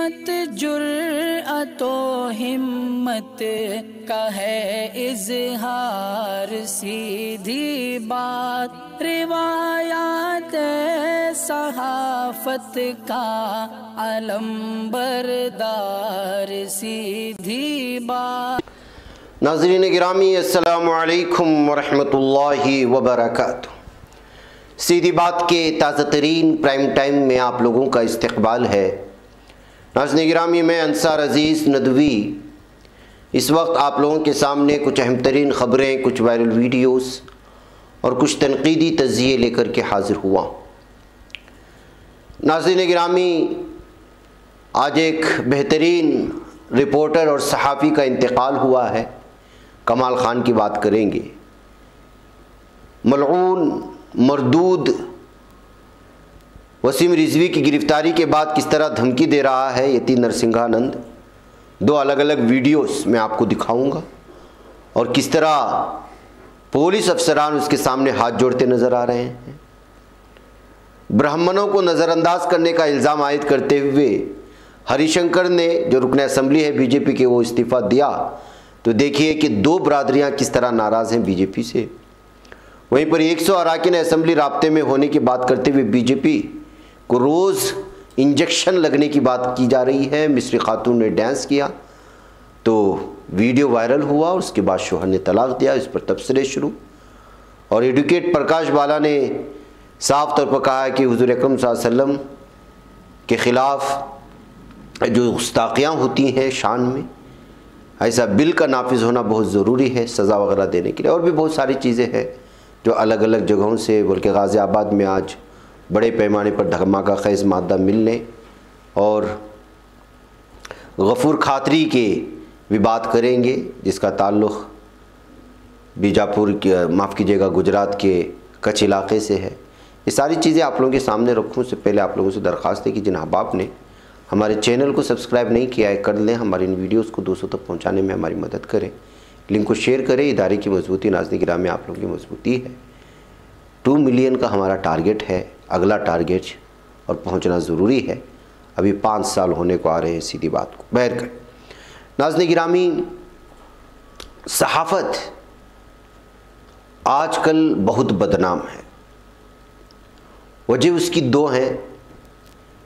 मत जुर्अतो हिम्मत का है इज़हार, सीधी बात रिवायात सहाफत का अलम बरदार, सीधी बात। नाज़रीन गिरामी अस्सलामु अलैकुम वरहमतुल्लाहि वबरकातुहू। सीधी बात के ताज़ा तरीन प्राइम टाइम में आप लोगों का इस्तकबाल है। नाज़रीन गिरामी, मैं अंसार अज़ीज़ नदवी इस वक्त आप लोगों के सामने कुछ अहम तरीन ख़बरें, कुछ वायरल वीडियोस और कुछ तनक़ीदी तज़्ज़िये लेकर के हाज़िर हुआ। नाज़रीन गिरामी, आज एक बेहतरीन रिपोर्टर और सहाफ़ी का इंतकाल हुआ है। कमाल ख़ान की बात करेंगे। मलऊन मरदूद वसीम रिजवी की गिरफ्तारी के बाद किस तरह धमकी दे रहा है यति नरसिंहानंद, दो अलग अलग वीडियोस मैं आपको दिखाऊंगा और किस तरह पुलिस अफसरान उसके सामने हाथ जोड़ते नज़र आ रहे हैं। ब्राह्मणों को नज़रअंदाज करने का इल्ज़ाम आयद करते हुए हरिशंकर ने, जो रुकन असम्बली है बीजेपी के, वो इस्तीफ़ा दिया। तो देखिए कि दो बरादरियाँ किस तरह नाराज़ हैं बीजेपी से। वहीं पर 100 अरकान असम्बली राब्ते में होने की बात करते हुए बीजेपी को रोज़ इंजेक्शन लगने की बात की जा रही है। मिस्री खातून ने डांस किया तो वीडियो वायरल हुआ और उसके बाद शोहर ने तलाक दिया। इस पर तबसरे शुरू और एडवोकेट प्रकाश बाला ने साफ तौर पर कहा है कि हुज़ूर अकरम सल्लल्लाहु अलैहि वसल्लम के ख़िलाफ़ जो गुस्ताखियाँ होती हैं शान में, ऐसा बिल का नाफिज होना बहुत ज़रूरी है सज़ा वगैरह देने के लिए। और भी बहुत सारी चीज़ें हैं जो अलग अलग जगहों से, बल्कि गाज़ियाबाद में आज बड़े पैमाने पर धमाका खेज़ मादा मिलने और गफ़ूर खातरी के भी बात करेंगे जिसका ताल्लुक़ बीजापुर के, माफ़ कीजिएगा, गुजरात के कच्छ इलाक़े से है। ये सारी चीज़ें आप लोगों के सामने रखूँ उससे पहले आप लोगों से दरख्वास्त है कि जिन अहबाब ने हमारे चैनल को सब्सक्राइब नहीं किया है कर लें। हमारी इन वीडियोज़ को दोस्तों तक पहुँचाने में हमारी मदद करें, लिंक को शेयर करें। इदारे की मजबूती नाज़रीन गिरामी आप लोगों की मजबूती है। 2 मिलियन का हमारा टारगेट है, अगला टारगेट, और पहुंचना ज़रूरी है। अभी 5 साल होने को आ रहे हैं सीधी बात को। बहर कर नाज़रीन गिरामी, सहाफ़त आजकल बहुत बदनाम है। वजह उसकी 2 हैं।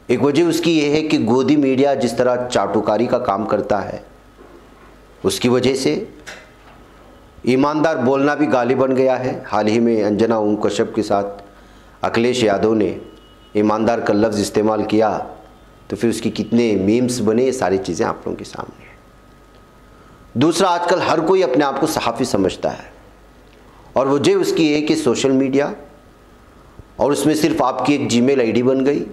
एक वजह उसकी ये है कि गोदी मीडिया जिस तरह चाटुकारी का काम करता है, उसकी वजह से ईमानदार बोलना भी गाली बन गया है। हाल ही में अंजना ओम कश्यप के साथ अखिलेश यादव ने ईमानदार का लफ्ज़ इस्तेमाल किया तो फिर उसकी कितने मीम्स बने, ये सारी चीज़ें आप लोगों के सामने हैं। दूसरा, आजकल हर कोई अपने आप को सहाफ़ी समझता है और वजह उसकी है कि सोशल मीडिया, और उसमें सिर्फ आपकी एक जीमेल आईडी बन गई।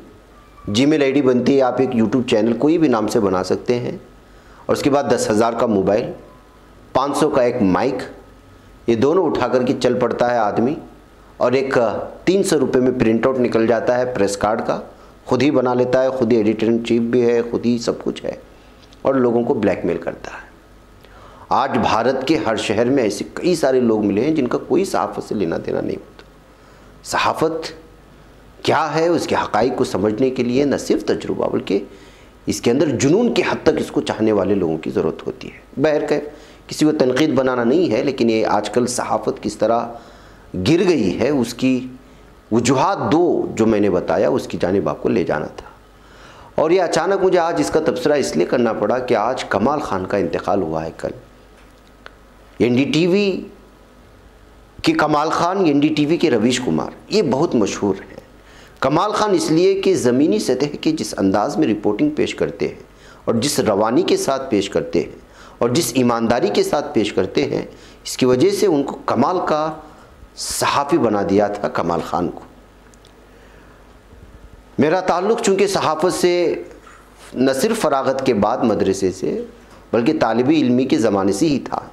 जीमेल आईडी बनती है, आप एक यूट्यूब चैनल कोई भी नाम से बना सकते हैं और उसके बाद 10,000 का मोबाइल, 500 का एक माइक, ये दोनों उठा करके चल पड़ता है आदमी और एक 300 रुपये में प्रिंट आउट निकल जाता है प्रेस कार्ड का, खुद ही बना लेता है, खुद ही एडिटर इन चीफ भी है, खुद ही सब कुछ है और लोगों को ब्लैकमेल करता है। आज भारत के हर शहर में ऐसे कई सारे लोग मिले हैं जिनका कोई सहाफ़त से लेना देना नहीं होता। सहाफ़त क्या है, उसके हक़ाइक़ को समझने के लिए न सिर्फ तजुर्बा बल्कि इसके अंदर जुनून की हद तक इसको चाहने वाले लोगों की ज़रूरत होती है। बहर के किसी को तनक़ीद बनाना नहीं है, लेकिन ये आजकल सहाफ़त किस तरह गिर गई है उसकी वजूहात 2 जो मैंने बताया उसकी जानिब आपको ले जाना था। और ये अचानक मुझे आज इसका तबसरा इसलिए करना पड़ा कि आज कमाल ख़ान का इंतकाल हुआ है। कल NDTV के कमाल ख़ान, NDTV के रवीश कुमार, ये बहुत मशहूर हैं। कमाल ख़ान इसलिए कि ज़मीनी सतह के जिस अंदाज़ में रिपोर्टिंग पेश करते हैं और जिस रवानी के साथ पेश करते हैं और जिस ईमानदारी के साथ पेश करते हैं, इसकी वजह से उनको कमाल का सहाफ़ी बना दिया था कमाल ख़ान को। मेरा ताल्लुक़ चूँकि सहाफ़त से न सिर्फ फ़राग़त के बाद मदरसे से बल्कि तालिबी इल्मी के ज़माने से ही था।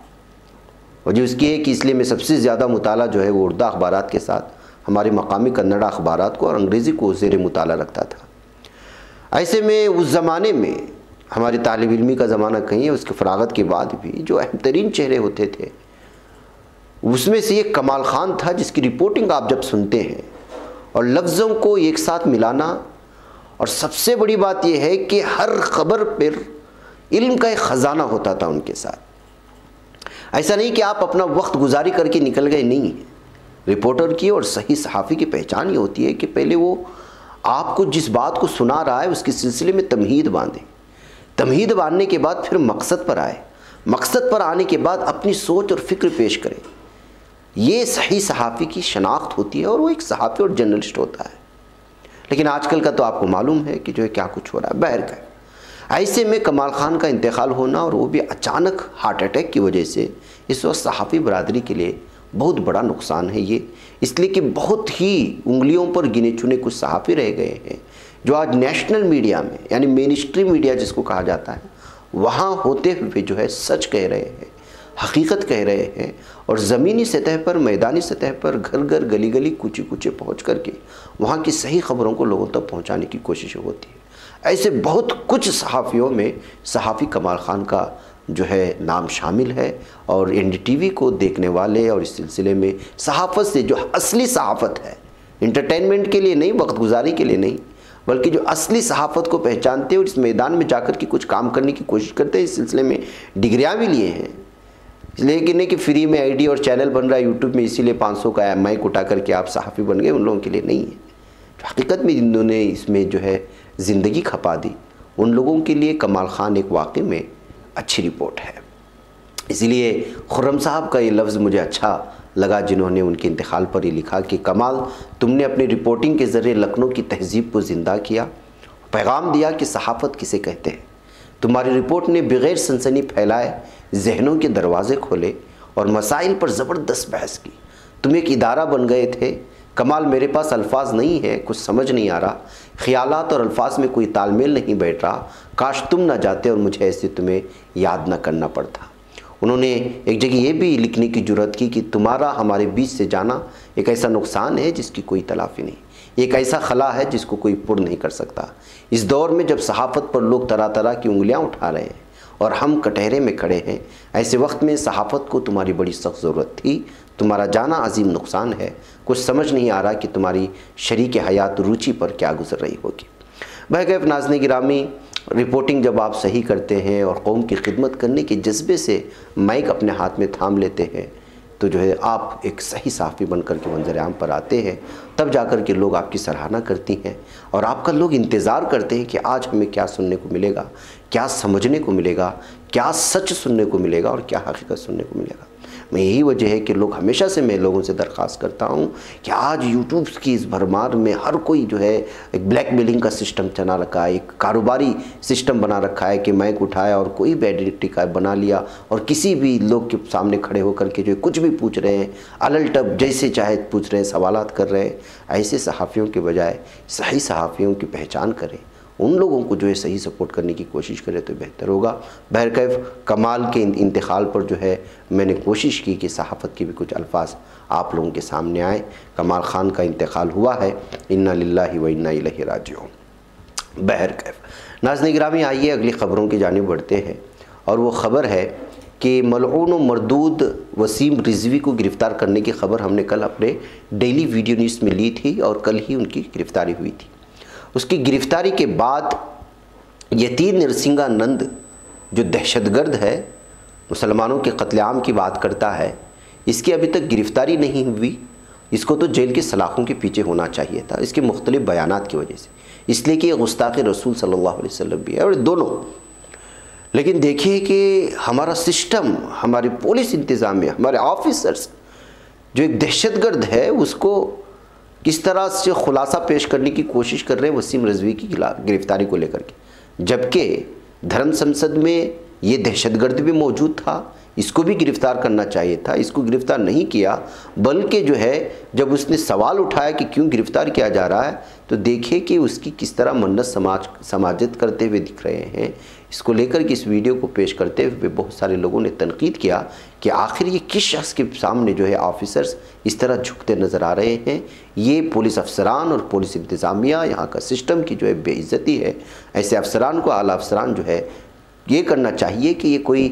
वजह उसकी है कि इसलिए मैं सबसे ज़्यादा मुताला जो है वो उर्दू अखबारात के साथ हमारे मकामी कन्नड़ा अखबारात को और अंग्रेज़ी को ज़ेर मुताला रखता था। ऐसे में उस ज़माने में हमारे तालिब इल्मी का ज़माना कहीं है, उसके फ़राग़त के बाद भी जो अहम तरीन चेहरे होते थे उसमें से एक कमाल ख़ान था जिसकी रिपोर्टिंग आप जब सुनते हैं और लफ्ज़ों को एक साथ मिलाना और सबसे बड़ी बात यह है कि हर खबर पर इल्म का एक ख़जाना होता था उनके साथ। ऐसा नहीं कि आप अपना वक्त गुजारी करके निकल गए, नहीं है। रिपोर्टर की और सही सहाफ़ी की पहचान ये होती है कि पहले वो आपको जिस बात को सुना रहा है उसके सिलसिले में तमहीद बांधे, तमहीद बांधने के बाद फिर मकसद पर आए, मकसद पर आने के बाद अपनी सोच और फिक्र पेश करें। ये सही सहाफ़ी की शनाख्त होती है और वो एक सहाफ़ी और जर्नलिस्ट होता है। लेकिन आजकल का तो आपको मालूम है कि जो है क्या कुछ हो रहा है। बहर का ऐसे में कमाल खान का इंतकाल होना और वो भी अचानक हार्ट अटैक की वजह से इस वक्त सहाफ़ी बरादरी के लिए बहुत बड़ा नुकसान है ये, इसलिए कि बहुत ही उंगलियों पर गिने चुने कुछ सहाफ़ी रह गए हैं जो आज नेशनल मीडिया में, यानी मेन स्ट्रीम मीडिया जिसको कहा जाता है, वहाँ होते हुए जो है सच कह रहे हैं, हकीकत कह रहे हैं और ज़मीनी सतह पर, मैदानी सतह पर, घर घर गली गली कूचे कूचे पहुँच करके वहाँ की सही खबरों को लोगों तक पहुँचाने की कोशिश होती है। ऐसे बहुत कुछ सहाफ़ियों में सहाफ़ी कमाल खान का जो है नाम शामिल है और NDTV को देखने वाले और इस सिलसिले में सहाफ़त से जो असली सहाफ़त है, इंटरटेनमेंट के लिए नहीं, वक्त गुजारी के लिए नहीं, बल्कि जो असली सहाफ़त को पहचानते हैं और इस मैदान में जाकर के कुछ काम करने की कोशिश करते हैं, इस सिलसिले में डिग्रियाँ भी लिए हैं। इसलिए कि नहीं कि फ्री में ID और चैनल बन रहा है यूट्यूब में, इसीलिए 500 का माइक उठा करके आप सहाफ़ी बन गए, उन लोगों के लिए नहीं है। हकीकत में जिन्होंने इसमें जो है ज़िंदगी खपा दी, उन लोगों के लिए कमाल खान एक वाकई में अच्छी रिपोर्ट है। इसीलिए खुर्रम साहब का ये लफ्ज़ मुझे अच्छा लगा जिन्होंने उनके इंतकाल पर ही लिखा कि कमाल, तुमने अपनी रिपोर्टिंग के ज़रिए लखनऊ की तहज़ीब को ज़िंदा किया, पैगाम दिया कि सहाफ़त किसे कहते हैं। तुम्हारी रिपोर्ट ने बग़ैर सनसनी फैलाए जहनों के दरवाज़े खोले और मसाइल पर ज़बरदस्त बहस की। तुम एक इदारा बन गए थे। कमाल, मेरे पास अल्फाज नहीं है, कुछ समझ नहीं आ रहा, ख़यालात और अल्फाज में कोई तालमेल नहीं बैठ रहा। काश तुम ना जाते और मुझे ऐसे तुम्हें याद ना करना पड़ता। उन्होंने एक जगह ये भी लिखने की जुर्रत की कि तुम्हारा हमारे बीच से जाना एक ऐसा नुकसान है जिसकी कोई तलाफ़ी नहीं, एक ऐसा खला है जिसको कोई पुर नहीं कर सकता। इस दौर में जब सहाफ़त पर लोग तरह तरह की उंगलियां उठा रहे हैं और हम कटहरे में खड़े हैं, ऐसे वक्त में सहाफ़त को तुम्हारी बड़ी सख्त ज़रूरत थी। तुम्हारा जाना अजीम नुकसान है। कुछ समझ नहीं आ रहा कि तुम्हारी शरीक हयात रुचि पर क्या गुजर रही होगी। बहरकैफ नाज़रीन गिरामी, रिपोर्टिंग जब आप सही करते हैं और कौम की खिदमत करने के जज्बे से माइक अपने हाथ में थाम लेते हैं, तो जो है आप एक सही सहाफ़ी बनकर के मंजर आम पर आते हैं। तब जाकर के लोग आपकी सराहना करती हैं और आपका लोग इंतज़ार करते हैं कि आज हमें क्या सुनने को मिलेगा, क्या समझने को मिलेगा, क्या सच सुनने को मिलेगा और क्या हकीकत सुनने को मिलेगा। मैं यही वजह है कि लोग हमेशा से मैं लोगों से दरख्वास्त करता हूँ कि आज यूट्यूब की इस भरमार में हर कोई जो है एक ब्लैकमेलिंग का सिस्टम चला रखा है, एक कारोबारी सिस्टम बना रखा है कि माइक उठाया और कोई भी आइडेंटिटी कार्ड बना लिया और किसी भी लोग के सामने खड़े होकर के जो कुछ भी पूछ रहे हैं, अलल टब जैसे चाहे पूछ रहे हैं, सवालात कर रहे हैं। ऐसे सहाफ़ियों के बजाय सही सहाफ़ियों की पहचान करें, उन लोगों को जो है सही सपोर्ट करने की कोशिश करें तो बेहतर होगा। बहरकैफ कमाल के इंतकाल पर जो है मैंने कोशिश की कि सहाफ़त के भी कुछ अल्फाज आप लोगों के सामने आए। कमाल खान का इंतकाल हुआ है, इन्ना लिल्लाहि व इन्ना इलैहि राजिऊन। बहरकैफ नाज़रीन गिरामी, आइए अगली ख़बरों की जानिब बढ़ते हैं और वो ख़बर है कि मलऊन व मरदूद वसीम रिजवी को गिरफ़्तार करने की ख़बर हमने कल अपने डेली वीडियो न्यूज़ में ली थी और कल ही उनकी गिरफ़्तारी हुई थी। उसकी गिरफ़्तारी के बाद यतीम नरसिंहानंद जो दहशतगर्द है, मुसलमानों के कत्लेआम की बात करता है, इसकी अभी तक गिरफ़्तारी नहीं हुई। इसको तो जेल के सलाखों के पीछे होना चाहिए था इसके मुख्तलिफ़ बयानात की वजह से, इसलिए कि ये गुस्ताख़ रसूल सल्लल्लाहु अलैहि वसल्लम भी है और दोनों। लेकिन देखिए कि हमारा सिस्टम, हमारे पुलिस इंतज़ामिया, हमारे ऑफिसर्स जो एक दहशतगर्द है उसको किस तरह से खुलासा पेश करने की कोशिश कर रहे हैं वसीम रिजवी की गिरफ़्तारी को लेकर के, जबकि धर्म संसद में ये दहशतगर्द भी मौजूद था, इसको भी गिरफ़्तार करना चाहिए था। इसको गिरफ़्तार नहीं किया, बल्कि जो है जब उसने सवाल उठाया कि क्यों गिरफ़्तार किया जा रहा है, तो देखिए कि उसकी किस तरह मन्नत समाजत करते हुए दिख रहे हैं। इसको लेकर के इस वीडियो को पेश करते हुए बहुत सारे लोगों ने तनकीद किया कि आखिर ये किस शख्स के सामने जो है ऑफिसर्स इस तरह झुकते नज़र आ रहे हैं। ये पुलिस अफसरान और पुलिस इंतज़ामिया, यहाँ का सिस्टम की जो है बेइज्जती है। ऐसे अफसरान को, आला अफसरान जो है ये करना चाहिए कि ये कोई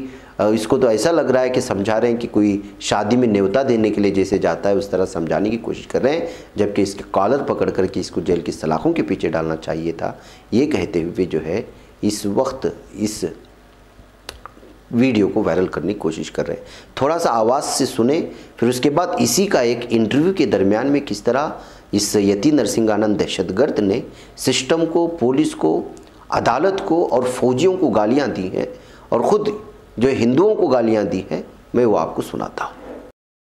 इसको तो ऐसा लग रहा है कि समझा रहे हैं कि कोई शादी में न्योता देने के लिए जैसे जाता है उस तरह समझाने की कोशिश कर रहे हैं, जबकि इसके कॉलर पकड़ कर के इसको जेल की सलाखों के पीछे डालना चाहिए था। ये कहते हुए जो है इस वक्त इस वीडियो को वायरल करने की कोशिश कर रहे हैं। थोड़ा सा आवाज़ से सुने, फिर उसके बाद इसी का एक इंटरव्यू के दरमियान में किस तरह इस यति नरसिंहानंद दहशतगर्द ने सिस्टम को, पुलिस को, अदालत को और फौजियों को गालियां दी हैं और ख़ुद जो हिंदुओं को गालियां दी हैं, मैं वो आपको सुनाता हूँ।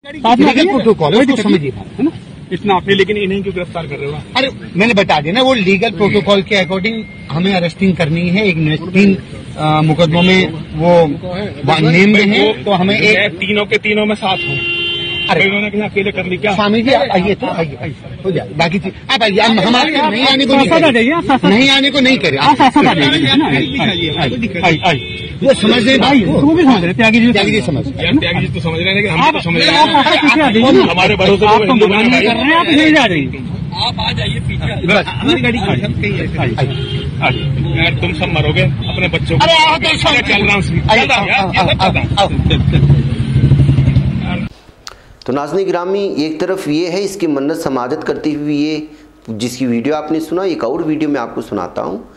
प्रोटोकॉल है, समझिए है ना, इतना आपने, लेकिन इन्हें क्यों गिरफ्तार कर रहे हो? अरे मैंने बता दिया ना, वो लीगल प्रोटोकॉल के अकॉर्डिंग हमें अरेस्टिंग करनी है। एक 3 मुकदमों में वो नेम हैं, तो हमें एक तीनों के तीनों में साथ हूँ। अरे उन्होंने कहा अकेले कर ली क्या? स्वामी जी आइए, तो आइए हो जाए, बाकी चीज आप आइए, हमारे नहीं आने को नहीं आने को नहीं करे, वो समझ रहे भाई, वो भी समझ रहे, त्यागी जी समझ, त्यागी जी तो समझ रहे हैं, लेकिन हम तो समझ रहे हैं, हमारे भरोसे आप तो मना नहीं कर रहे हैं, आप नहीं जा रही, आप आ जाइए पीछे, बस हमारी गाड़ी यार, तुम सब मरोगे अपने बच्चों को। अरे चल रहा हूँ। तो नाज़रीन गिरामी, एक तरफ ये है इसकी मन्नत समाजत करती हुई ये जिसकी वीडियो आपने सुना, एक और वीडियो मैं आपको सुनाता हूँ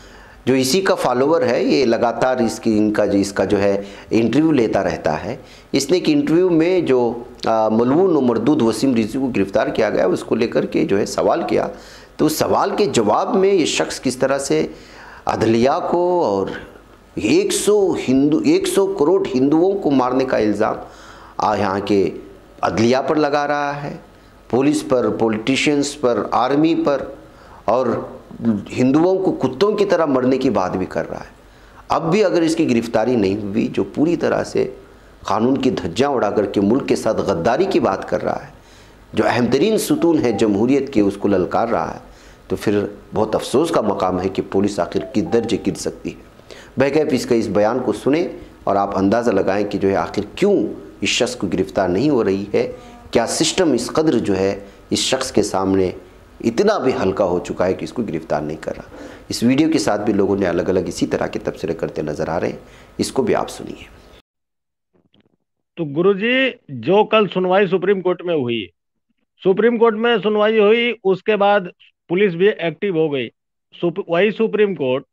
जो इसी का फॉलोवर है। ये लगातार इसका जो है इंटरव्यू लेता रहता है। इसने एक इंटरव्यू में जो मलऊन और मरदूद वसीम रिजवी को गिरफ्तार किया गया उसको लेकर के जो है सवाल किया, तो उस सवाल के जवाब में ये शख्स किस तरह से अदलिया को और 100 करोड़ हिंदुओं को मारने का इल्ज़ाम यहाँ के अदलिया पर लगा रहा है, पुलिस पर, पॉलिटिशियंस पर, आर्मी पर, और हिंदुओं को कुत्तों की तरह मरने की बात भी कर रहा है। अब भी अगर इसकी गिरफ्तारी नहीं हुई, जो पूरी तरह से कानून की धज्जियां उड़ा करके मुल्क के साथ गद्दारी की बात कर रहा है, जो अहम तरीन सुतून है जमहूरियत के उसको ललकार रहा है, तो फिर बहुत अफसोस का मकाम है कि पुलिस आखिर किस दर्जे गिर सकती है। बहरकैफ इसका इस बयान को सुने और आप अंदाज़ा लगाएं कि जो है आखिर क्यों इस शख्स को गिरफ्तार नहीं हो रही है, क्या सिस्टम इस कदर जो है इस शख्स के सामने इतना भी हल्का हो चुका है कि इसको गिरफ्तार नहीं कर रहा। इस वीडियो के साथ भी लोगों ने अलग अलग इसी तरह के तबसरे करते नजर आ रहे हैं, इसको भी आप सुनिए। तो गुरुजी, जो कल सुनवाई सुप्रीम कोर्ट में हुई, सुप्रीम कोर्ट में सुनवाई हुई, उसके बाद पुलिस भी एक्टिव हो गई। वही सुप्रीम कोर्ट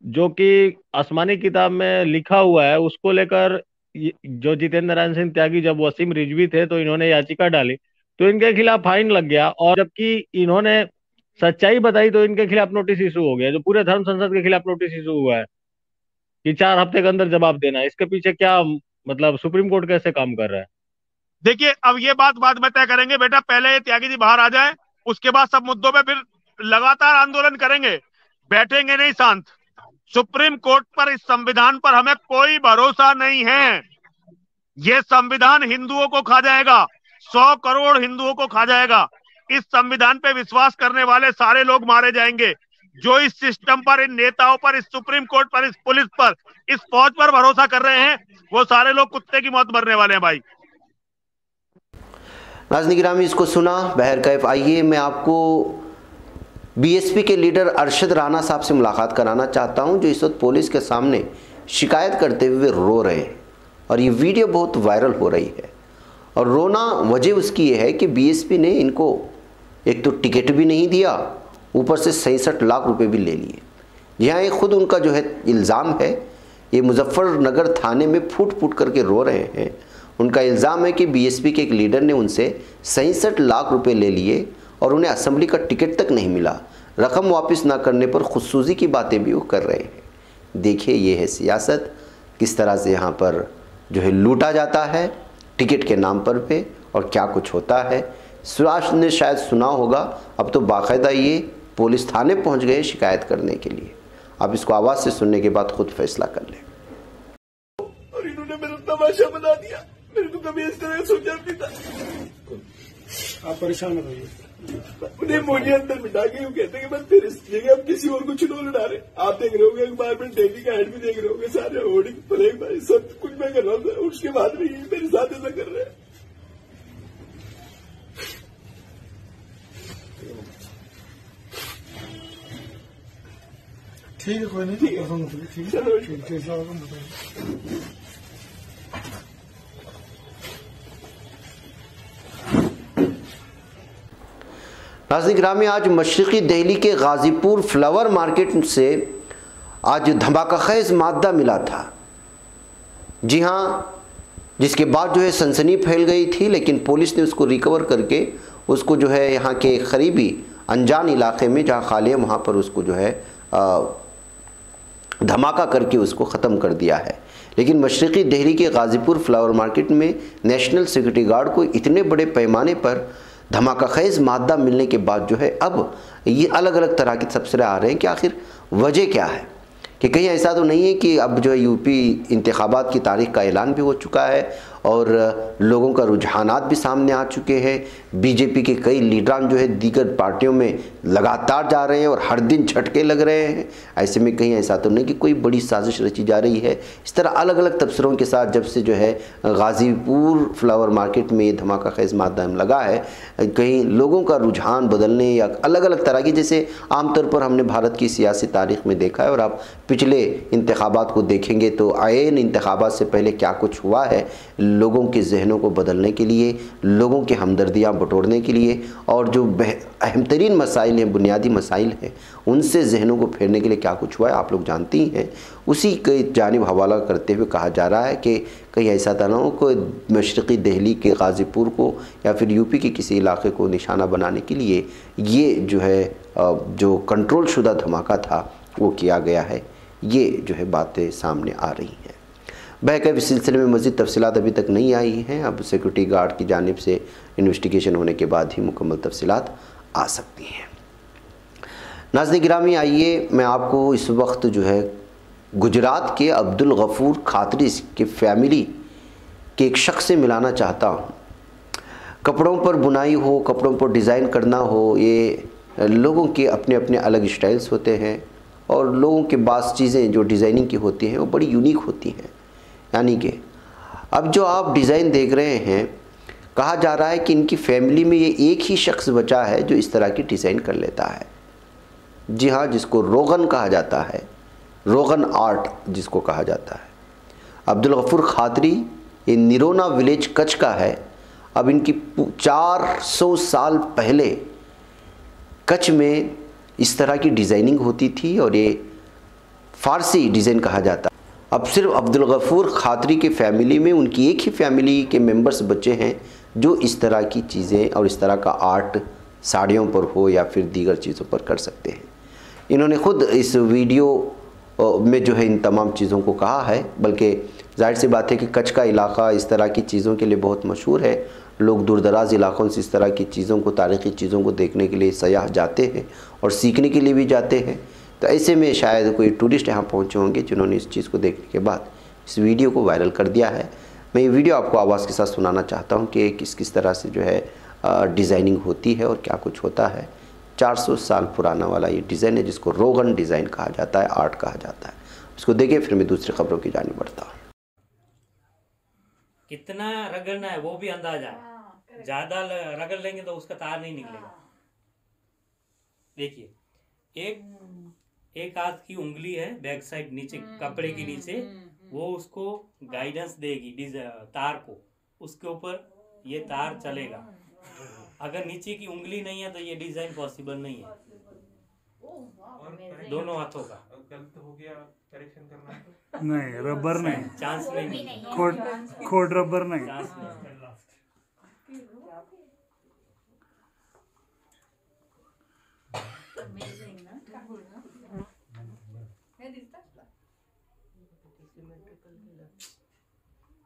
जो कि आसमानी किताब में लिखा हुआ है, उसको लेकर जो जितेंद्र नारायण सिंह त्यागी जब वसीम रिजवी थे तो इन्होंने याचिका डाली, तो इनके खिलाफ फाइन लग गया, और जबकि इन्होंने सच्चाई बताई तो इनके खिलाफ नोटिस इशू हो गया। जो पूरे धर्म संसद के खिलाफ नोटिस इशू हुआ है कि 4 हफ्ते के अंदर जवाब देना है। इसके पीछे क्या मतलब सुप्रीम कोर्ट कैसे काम कर रहा है? देखिए, अब ये बात बाद में तय करेंगे बेटा, पहले त्यागी जी बाहर आ जाए, उसके बाद सब मुद्दों पे फिर लगातार आंदोलन करेंगे, बैठेंगे नहीं शांत। सुप्रीम कोर्ट पर, इस संविधान पर हमें कोई भरोसा नहीं है। ये संविधान हिंदुओं को खा जाएगा, 100 करोड़ हिंदुओं को खा जाएगा। इस संविधान पे विश्वास करने वाले सारे लोग मारे जाएंगे। जो इस सिस्टम पर, इन नेताओं पर, इस सुप्रीम कोर्ट पर, इस पुलिस पर, इस फौज पर भरोसा कर रहे हैं, वो सारे लोग कुत्ते की मौत मरने वाले हैं भाई। नाज़रीन गिरामी, इसको सुना। बहरकैफ आइए मैं आपको बीएसपी के लीडर अरशद राणा साहब से मुलाकात कराना चाहता हूं, जो इस वक्त पुलिस के सामने शिकायत करते हुए रो रहे हैं और ये वीडियो बहुत वायरल हो रही है। और रोना वजह उसकी ये है कि बीएसपी ने इनको एक तो टिकट भी नहीं दिया, ऊपर से 67 लाख रुपए भी ले लिए। यहाँ एक खुद उनका जो है इल्ज़ाम है, ये मुजफ्फरनगर थाने में फूट फूट करके रो रहे हैं। उनका इल्ज़ाम है कि बीएसपी के एक लीडर ने उनसे 67 लाख रुपए ले लिए और उन्हें असेंबली का टिकट तक नहीं मिला। रकम वापस ना करने पर खुदसूजी की बातें भी वो कर रहे हैं। देखिए, ये है सियासत, किस तरह से यहाँ पर जो है लूटा जाता है टिकट के नाम पर पे, और क्या कुछ होता है। सुराज ने शायद सुना होगा, अब तो बाकायदा ये पुलिस थाने पहुँच गए शिकायत करने के लिए। आप इसको आवाज़ से सुनने के बाद खुद फैसला कर लें। और इन्होंने मेरा तमाशा बना दिया, मेरे को कभी इस तरह सोचा नहीं था। आप परेशान मत होइए, उन्हें मुझे अंदर बिठा के कहते हैं कि बस तेरे जगह अब किसी और को चुनाव लड़ा रहे। आप देख रहे होंगे अखबार में, डेली का हेड भी देख रहे होंगे, सारे होर्डिंग प्लेग भाई सब कुछ मैं कर रहा हूँ, उसके बाद भी मेरे साथ ऐसा कर रहे हैं। ठीक है, कोई नहीं, ठीक है, चलो ठीक है, नाज़रीन गिरामी, आज मशरक़ी दिल्ली के गाज़ीपुर फ्लावर मार्केट से आज धमाका खेज़ मादा मिला था। जी हाँ, जिसके बाद जो है सनसनी फैल गई थी, लेकिन पुलिस ने उसको रिकवर करके उसको जो है यहाँ के करीबी अनजान इलाके में जहाँ खाली है वहाँ पर उसको जो है धमाका करके उसको ख़त्म कर दिया है। लेकिन मशरक़ी दिल्ली के गाज़ीपुर फ्लावर मार्केट में नेशनल सिक्योरिटी गार्ड को इतने बड़े पैमाने पर धमाका खेज़ मादा मिलने के बाद जो है अब ये अलग अलग तरह के तबसरे आ रहे हैं कि आखिर वजह क्या है, कि कहीं ऐसा तो नहीं है कि अब जो है यूपी इंतखाबात की तारीख का ऐलान भी हो चुका है और लोगों का रुझानात भी सामने आ चुके हैं। बीजेपी के कई लीडरान जो है दीगर पार्टियों में लगातार जा रहे हैं और हर दिन झटके लग रहे हैं। ऐसे में कहीं ऐसा तो नहीं कि कोई बड़ी साजिश रची जा रही है। इस तरह अलग अलग तबसरों के साथ जब से जो है गाज़ीपुर फ्लावर मार्केट में ये धमाका खेज़ मादा लगा है, कहीं लोगों का रुझान बदलने या अलग अलग तरह की, जैसे आमतौर पर हमने भारत की सियासी तारीख़ में देखा है और आप पिछले इंतखाबात को देखेंगे तो आयन इंतखाबात से पहले क्या कुछ हुआ है, लोगों के जहनों को बदलने के लिए, लोगों की हमदर्दियाँ बटोरने के लिए और जो अहम तरीन मसाइल हैं, बुनियादी मसाइल हैं, उनसे जहनों को फेरने के लिए क्या कुछ हुआ है आप लोग जानते ही हैं। उसी के जानिब हवाला करते हुए कहा जा रहा है कि कहीं ऐसा तो ना हो कोई मशरक़ी दिल्ली के गाज़ीपुर को या फिर यूपी के किसी इलाके को निशाना बनाने के लिए ये जो है जो कंट्रोल शुदा धमाका था वो किया गया है। ये जो है बातें सामने आ रही हैं। बहरकैफ इस सिलसिले में मज़ीद तफसीलात अभी तक नहीं आई हैं। अब सिक्योरिटी गार्ड की जानिब से इन्वेस्टिगेशन होने के बाद ही मुकम्मल तफसीलात आ सकती हैं। नाज़रीन गिरामी, आइए मैं आपको इस वक्त जो है गुजरात के अब्दुल गफूर खातरी के फैमिली के एक शख्स से मिलाना चाहता हूँ। कपड़ों पर बुनाई हो, कपड़ों पर डिज़ाइन करना हो, ये लोगों के अपने अपने अलग स्टाइल्स होते हैं और लोगों के बास चीज़ें जो डिज़ाइनिंग की होती हैं वो बड़ी यूनिक होती हैं। यानी कि अब जो आप डिज़ाइन देख रहे हैं, कहा जा रहा है कि इनकी फैमिली में ये एक ही शख्स बचा है जो इस तरह की डिज़ाइन कर लेता है। जी हाँ, जिसको रोगन कहा जाता है, रोगन आर्ट जिसको कहा जाता है। अब्दुल गफूर खातरी ये निरोना विलेज कच्छ का है। अब इनकी 400 साल पहले कच्छ में इस तरह की डिज़ाइनिंग होती थी और ये फ़ारसी डिज़ाइन कहा जाता है। अब सिर्फ अब्दुल गफूर खातरी के फैमिली में उनकी एक ही फैमिली के मेंबर्स बचे हैं जो इस तरह की चीज़ें और इस तरह का आर्ट साड़ियों पर हो या फिर दीगर चीज़ों पर कर सकते हैं। इन्होंने ख़ुद इस वीडियो में जो है इन तमाम चीज़ों को कहा है, बल्कि जाहिर सी बात है कि कच्छ का इलाका इस तरह की चीज़ों के लिए बहुत मशहूर है। लोग दूर दराज इलाकों से इस तरह की चीज़ों को, तारीख़ी चीज़ों को देखने के लिए सयाह जाते हैं और सीखने के लिए भी जाते हैं। तो ऐसे में शायद कोई टूरिस्ट यहाँ पहुँचे होंगे जिन्होंने इस चीज़ को देखने के बाद इस वीडियो को वायरल कर दिया है। मैं ये वीडियो आपको आवाज़ के साथ सुनाना चाहता हूँ कि किस किस तरह से जो है डिज़ाइनिंग होती है और क्या कुछ होता है। 400 साल पुराना वाला ये डिज़ाइन है जिसको रोगन डिज़ाइन कहा जाता है, आर्ट कहा जाता है। इसको देखिए, फिर मैं दूसरी खबरों की जानिब बढ़ता हूँ। कितना रगड़ना है वो भी अंदाजा है। ज्यादा रगड़ लेंगे तो उसका तार नहीं निकलेगा। देखिए, एक हाथ की उंगली है बैक साइड नीचे कपड़े के नीचे, वो उसको गाइडेंस देगी तार को, उसके ऊपर ये तार चलेगा। अगर नीचे की उंगली नहीं है तो ये डिजाइन पॉसिबल नहीं है। दोनों हाथों का गलत हो गया, करेक्शन करना नहीं, रबर नहीं, चांस नहीं, खोड रबर नहीं। चांस नहीं।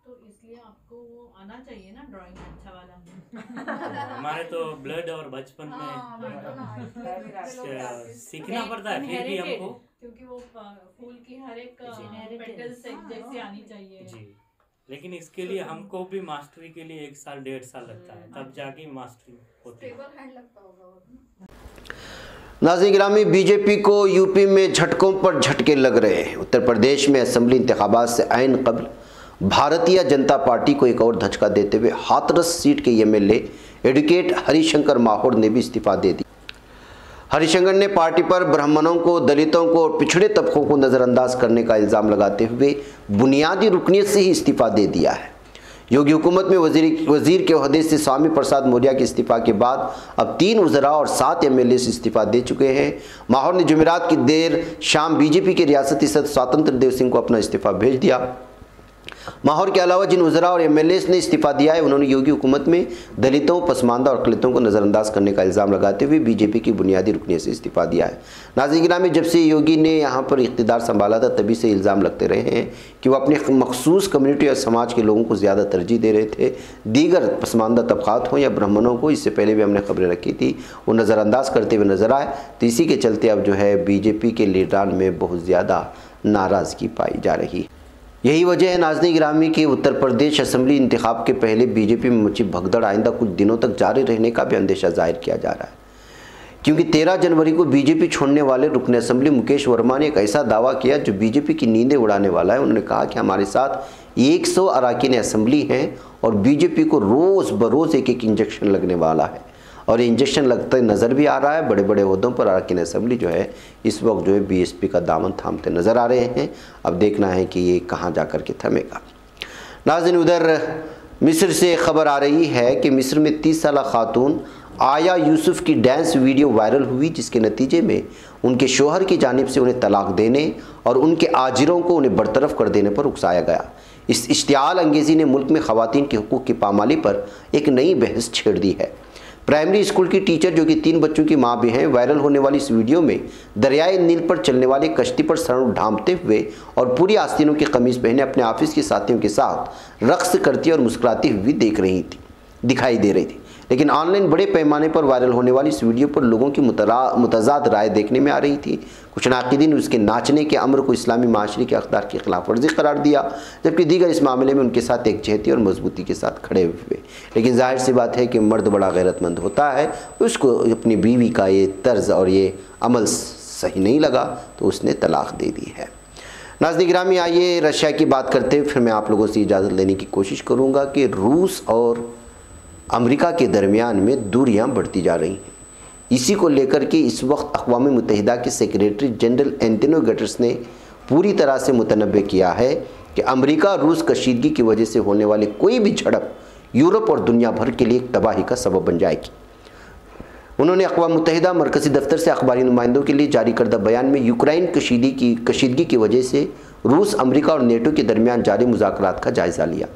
तो इसलिए आपको वो आना चाहिए ना, ड्राइंग अच्छा वाला। हमारे तो ब्लड और बचपन में सीखना पड़ता है, फिर भी हमको, क्योंकि वो फूल की हर एक पेटल्स एक जैसे आनी चाहिए जी। लेकिन इसके लिए हमको भी मास्टरी के लिए 1 साल 1.5 साल लगता है, तब जाके मास्टरी होती है। नाज़रीन गिरामी, बीजेपी को यूपी में झटकों पर झटके लग रहे हैं। उत्तर प्रदेश में असेंबली इंतखाबात से ऐन कबल भारतीय जनता पार्टी को एक और धचका देते हुए हाथरस सीट के एमएलए एडवोकेट हरिशंकर माहौर ने भी इस्तीफा दे दिया। हरिशंकर ने पार्टी पर ब्राह्मणों को, दलितों को और पिछड़े तबकों को नज़रअंदाज करने का इल्ज़ाम लगाते हुए बुनियादी रुकनीत से ही इस्तीफा दे दिया है। योगी हुकूमत में वजीर के ओहदे से स्वामी प्रसाद मौर्य के इस्तीफा के बाद अब 3 वज़रा और 7 MLA से इस्तीफा दे चुके हैं। माहौर ने जुमेरात की देर शाम बीजेपी के रियासती सदर स्वतंत्र देव सिंह को अपना इस्तीफा भेज दिया। माहौर के अलावा जिन वज़रा और MLAs ने इस्तीफा दिया है उन्होंने योगी हुकूमत में दलितों, पसमानदा और अक़लियतों को नज़रअंदाज करने का इल्ज़ाम लगाते हुए बीजेपी की बुनियादी रुकनीत से इस्तीफा दिया है। नाज़रीन गिरामी, जब से योगी ने यहाँ पर इक़्तिदार संभाला था तभी से इल्ज़ाम लगते रहे हैं कि वो अपने मखसूस कम्युनिटी और समाज के लोगों को ज़्यादा तरजीह दे रहे थे। दीगर पसमानदा तबक़ात हों या ब्राह्मणों को, इससे पहले भी हमने खबरें रखी थी, वो नज़रअंदाज करते हुए नज़र आए। तो इसी के चलते अब जो है बीजेपी के लीडरान में बहुत ज़्यादा नाराज़गी पाई जा रही है। यही वजह है नाज़रीन गिरामी कि उत्तर प्रदेश असम्बली इंतखाब के पहले बीजेपी में मची भगदड़ आइंदा कुछ दिनों तक जारी रहने का भी अंदेशा जाहिर किया जा रहा है, क्योंकि 13 जनवरी को बीजेपी छोड़ने वाले रुकन असम्बली मुकेश वर्मा ने एक ऐसा दावा किया जो बीजेपी की नींदें उड़ाने वाला है। उन्होंने कहा कि हमारे साथ 100 अरकान असम्बली हैं और बीजेपी को रोज़ बरोज़ एक इंजेक्शन लगने वाला है, और ये इंजेक्शन लगते नज़र भी आ रहा है। बड़े बड़े ओहदों पर अरकान असम्बली जो है इस वक्त जो है बीएसपी का दामन थामते नज़र आ रहे हैं। अब देखना है कि ये कहाँ जा कर के थमेगा। नाज़रीन, उधर मिस्र से खबर आ रही है कि मिस्र में 30 साला खातून आया यूसुफ की डांस वीडियो वायरल हुई, जिसके नतीजे में उनके शोहर की जानिब से उन्हें तलाक देने और उनके आजिरों को उन्हें बरतरफ कर देने पर उकसाया गया। इस इश्तियाल अंगेज़ी ने मुल्क में ख़वातीन के हुकूक़ की पामाली पर एक नई बहस छेड़ दी है। प्राइमरी स्कूल की टीचर जो कि 3 बच्चों की मां भी हैं, वायरल होने वाली इस वीडियो में दरियाए नील पर चलने वाली कश्ती पर सर ढांपते हुए और पूरी आस्तीनों की कमीज़ पहने अपने ऑफिस के साथियों के साथ रक्स करती और मुस्कुराती हुई दिखाई दे रही थी। लेकिन ऑनलाइन बड़े पैमाने पर वायरल होने वाली इस वीडियो पर लोगों की मुतज़ाद राय देखने में आ रही थी। कुछ नाक़िदीन ने उसके नाचने के अमर को इस्लामी माशरे के अक़दार की खिलाफ वर्जी करार दिया, जबकि दीगर इस मामले में उनके साथ एकजहती और मजबूती के साथ खड़े हुए। लेकिन जाहिर सी बात है कि मर्द बड़ा गैरतमंद होता है, उसको अपनी बीवी का ये तर्ज और ये अमल सही नहीं लगा तो उसने तलाक दे दी है। नाज़रीन गिरामी, आइए रशिया की बात करते फिर मैं आप लोगों से इजाज़त लेने की कोशिश करूँगा कि रूस और अमेरिका के दरमियान में दूरियां बढ़ती जा रही हैं। इसी को लेकर के इस वक्त अक़वाम मुत्तहिदा के सेक्रेटरी जनरल एंटोनियो गुटेरेस ने पूरी तरह से मुतनब्बे किया है कि अमेरिका रूस कशीदगी की वजह से होने वाली कोई भी झड़प यूरोप और दुनिया भर के लिए एक तबाही का सबब बन जाएगी। उन्होंने अक़वाम मुत्तहिदा मरकज़ी दफ्तर से अखबारी नुमाइंदों के लिए जारी करदा बयान में यूक्रेन कशीदगी की वजह से रूस, अमेरिका और नेटो के दरमियान जारी मुज़ाकरात का जायज़ा लिया।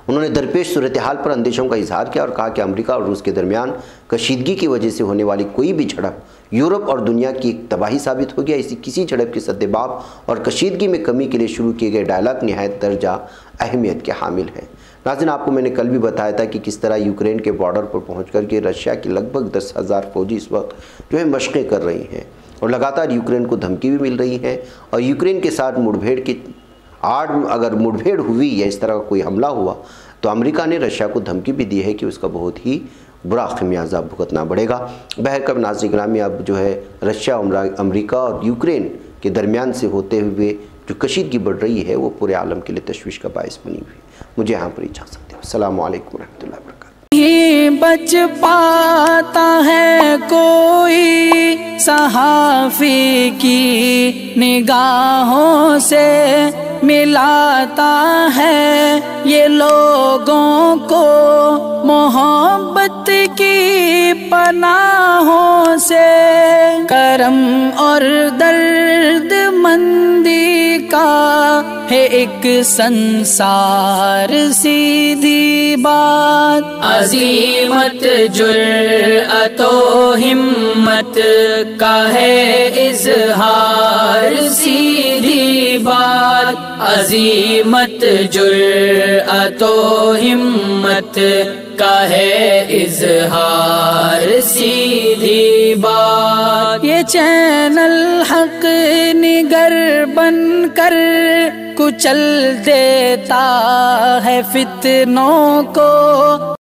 उन्होंने दरपेश सूरत हाल पर अंदेशों का इजहार किया और कहा कि अमेरिका और रूस के दरमियान कशीदगी की वजह से होने वाली कोई भी झड़प यूरोप और दुनिया की एक तबाही साबित हो गया। इसी किसी झड़प के सद्देबाब और कशीदगी में कमी के लिए शुरू किए गए डायलॉग निहायत दर्जा अहमियत के हामिल हैं। नाज़रीन, आपको मैंने कल भी बताया था कि किस तरह यूक्रेन के बॉर्डर पर पहुँच कर के रशिया की लगभग 10,000 फौजी इस वक्त जो है मशक़ें कर रही हैं और लगातार यूक्रेन को धमकी भी मिल रही है। और यूक्रेन के साथ मुठभेड़ की अगर मुठभेड़ हुई या इस तरह का कोई हमला हुआ तो अमेरिका ने रशिया को धमकी भी दी है कि उसका बहुत ही बुरा खमियाजा भुगतना पड़ेगा। बहरकब नाज़रीन गिरामी, अब जो है रशिया, अमेरिका और यूक्रेन के दरमियान से होते हुए जो कशीदगी बढ़ रही है वो पूरे आलम के लिए तशवीश का बायस बनी हुई है। मुझे यहाँ पर इजाज़त दें। अस्सलामु अलैकुम रहमतुल्लाहि व बरकातुहू। ही बच पाता है कोई सहाफ़ी की निगाहों से, मिलाता है ये लोगों को मोहब्बत की पनाहों से। करम और दर्द मंदी का है एक संसार, सीधी बात अज़ीमत जुर्अतो हिम्मत का है इज़हार, सीधी बात अज़ीमत जुर्अतो हिम्मत का है इज़हार, सीधी बात। ये चैनल हक निगर बनकर कुचल देता है फितनों को,